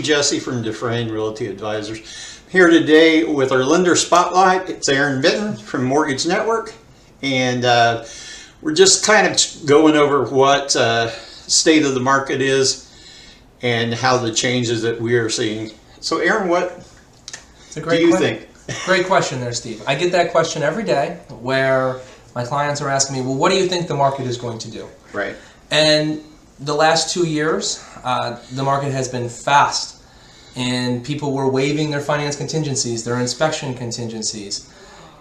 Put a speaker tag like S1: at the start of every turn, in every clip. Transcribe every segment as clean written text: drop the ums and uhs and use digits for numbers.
S1: Jesse from Dufresne Realty Advisors. Here today with our lender spotlight. It's Aaron Benton from Mortgage Network, and we're just kind of going over what state of the market is and how the changes that we are seeing. So, Aaron, what do you think?
S2: Great question there, Steve. I get that question every day where my clients are asking me, well, what do you think the market is going to do?
S1: Right.
S2: And the last 2 years, the market has been fast, and people were waiving their finance contingencies, their inspection contingencies,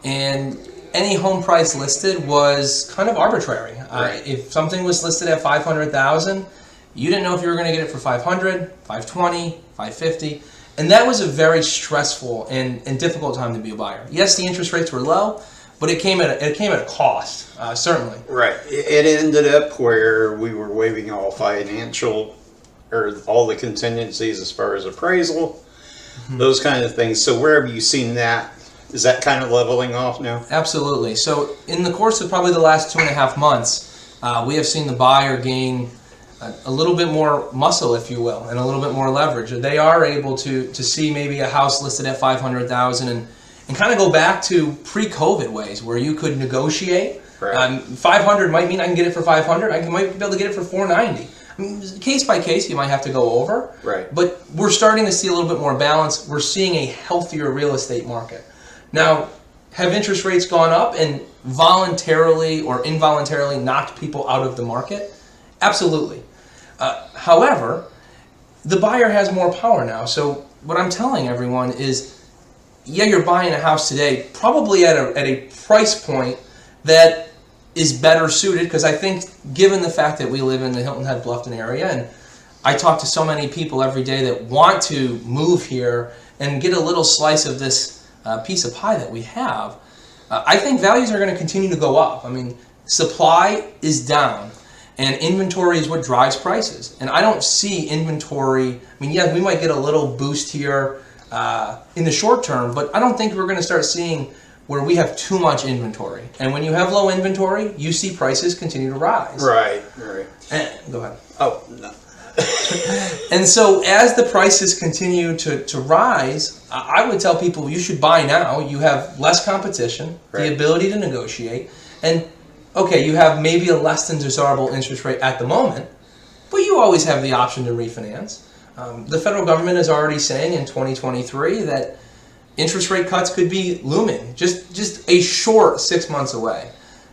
S2: and any home price listed was kind of arbitrary.
S1: Right.
S2: If something was listed at $500,000, you didn't know if you were going to get it for $500, $520, $550, and that was a very stressful and difficult time to be a buyer. Yes, the interest rates were low, but it came at a cost, certainly.
S1: Right. It ended up where we were waiving all financial, or all the contingencies as far as appraisal, those kind of things. So where have you seen that? Is that kind of leveling off now?
S2: Absolutely. So in the course of probably the last 2.5 months, we have seen the buyer gain a little bit more muscle, if you will, and a little bit more leverage. They are able to see maybe a house listed at $500,000 and kind of go back to pre-COVID ways where you could negotiate.
S1: Right.
S2: 500 might mean I can get it for 500. I might be able to get it for 490. I mean, case by case, you might have to go over.
S1: Right.
S2: But we're starting to see a little bit more balance. We're seeing a healthier real estate market. Now, have interest rates gone up and voluntarily or involuntarily knocked people out of the market? Absolutely. However, the buyer has more power now. So what I'm telling everyone is, yeah, you're buying a house today, probably at a price point that is better suited, because I think given the fact that we live in the Hilton Head Bluffton area, and I talk to so many people every day that want to move here and get a little slice of this piece of pie that we have, I think values are going to continue to go up. I mean, supply is down, and inventory is what drives prices. And I don't see inventory, I mean, yeah, we might get a little boost here in the short term, but I don't think we're going to start seeing where we have too much inventory. And when you have low inventory, you see prices continue to rise.
S1: Right, right.
S2: Go ahead.
S1: Oh, no.
S2: And so as the prices continue to rise, I would tell people you should buy now. You have less competition,
S1: right,
S2: the ability to negotiate, and okay, you have maybe a less than desirable interest rate at the moment, but you always have the option to refinance. The federal government is already saying in 2023 that interest rate cuts could be looming, just a short 6 months away.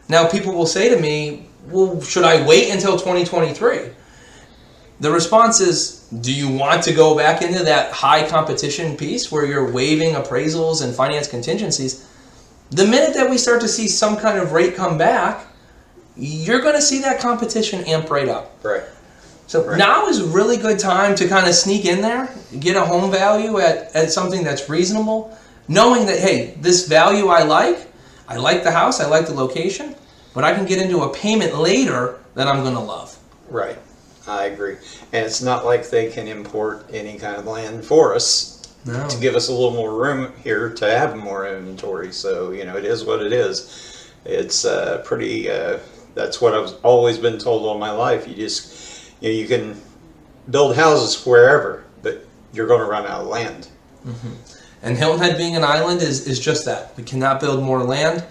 S2: Now, people will say to me, well, should I wait until 2023? The response is, do you want to go back into that high competition piece where you're waiving appraisals and finance contingencies? The minute that we start to see some kind of rate come back, you're going to see that competition amp right up.
S1: Right.
S2: So now is a really good time to kind of sneak in there, get a home value at something that's reasonable, knowing that, hey, this value I like the house, I like the location, but I can get into a payment later that I'm going to love.
S1: Right. I agree. And it's not like they can import any kind of land for us to give us a little more room here to have more inventory. So, you know, it is what it is. It's pretty, that's what I've always been told all my life. You can build houses wherever, but you're going to run out of land.
S2: Mm-hmm. And Hilton Head being an island is just that. We cannot build more land.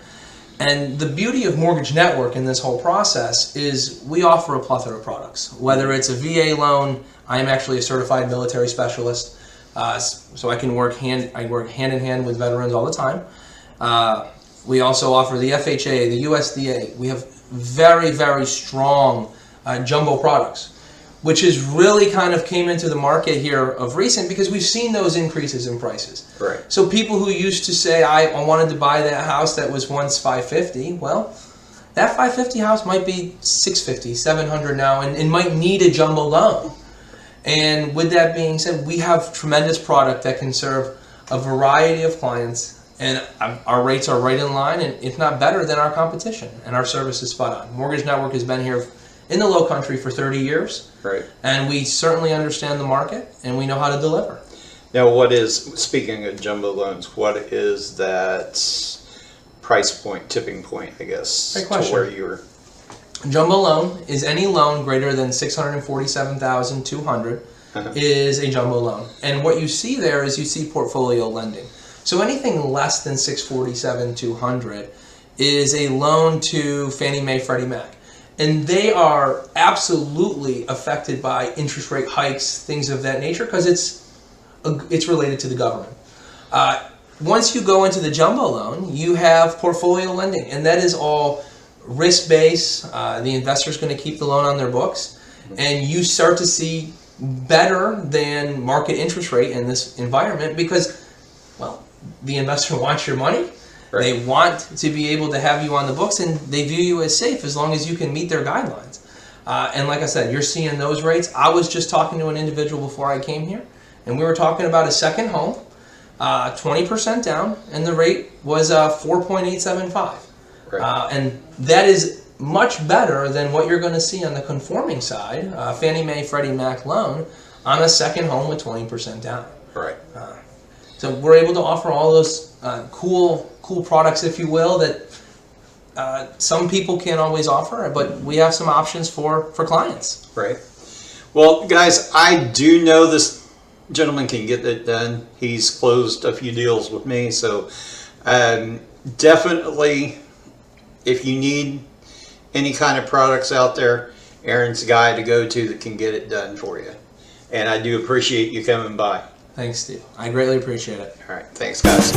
S2: And the beauty of Mortgage Network in this whole process is we offer a plethora of products. Whether it's a VA loan, I am actually a certified military specialist, so I work hand in hand with veterans all the time. We also offer the FHA, the USDA. We have very, very strong jumbo products, which is really kind of came into the market here of recent because we've seen those increases in prices.
S1: Right.
S2: So people who used to say, I wanted to buy that house that was once $550, well, that $550 house might be $650, $700 now, and might need a jumbo loan. And with that being said, we have tremendous product that can serve a variety of clients, and our rates are right in line, and if not better than our competition, and our service is spot on. Mortgage Network has been here in the low country for 30 years.
S1: Right.
S2: And we certainly understand the market, and we know how to deliver.
S1: Now, speaking of jumbo loans, what is that price point, tipping point, I guess,
S2: Great question.
S1: to where you were?
S2: Jumbo loan is any loan greater than $647,200 is a jumbo loan. And what you see there is you see portfolio lending. So anything less than 647-200 is a loan to Fannie Mae, Freddie Mac. And they are absolutely affected by interest rate hikes, things of that nature, because it's related to the government. Once you go into the jumbo loan, you have portfolio lending, and that is all risk-based. The investor's going to keep the loan on their books, and you start to see better than market interest rate in this environment because, well, the investor wants your money. Right. They want to be able to have you on the books, and they view you as safe as long as you can meet their guidelines. And like I said, you're seeing those rates. I was just talking to an individual before I came here, and we were talking about a second home, 20% down, and the rate was 4.875. Right. And that is much better than what you're going to see on the conforming side, Fannie Mae, Freddie Mac loan, on a second home with 20% down.
S1: Right.
S2: So we're able to offer all those cool products, if you will, that some people can't always offer, but we have some options for clients.
S1: Right. Well, guys, I do know this gentleman can get that done. He's closed a few deals with me, so definitely, if you need any kind of products out there, Aaron's the guy to go to that can get it done for you. And I do appreciate you coming by.
S2: Thanks, Steve. I greatly appreciate it.
S1: All right. Thanks, guys.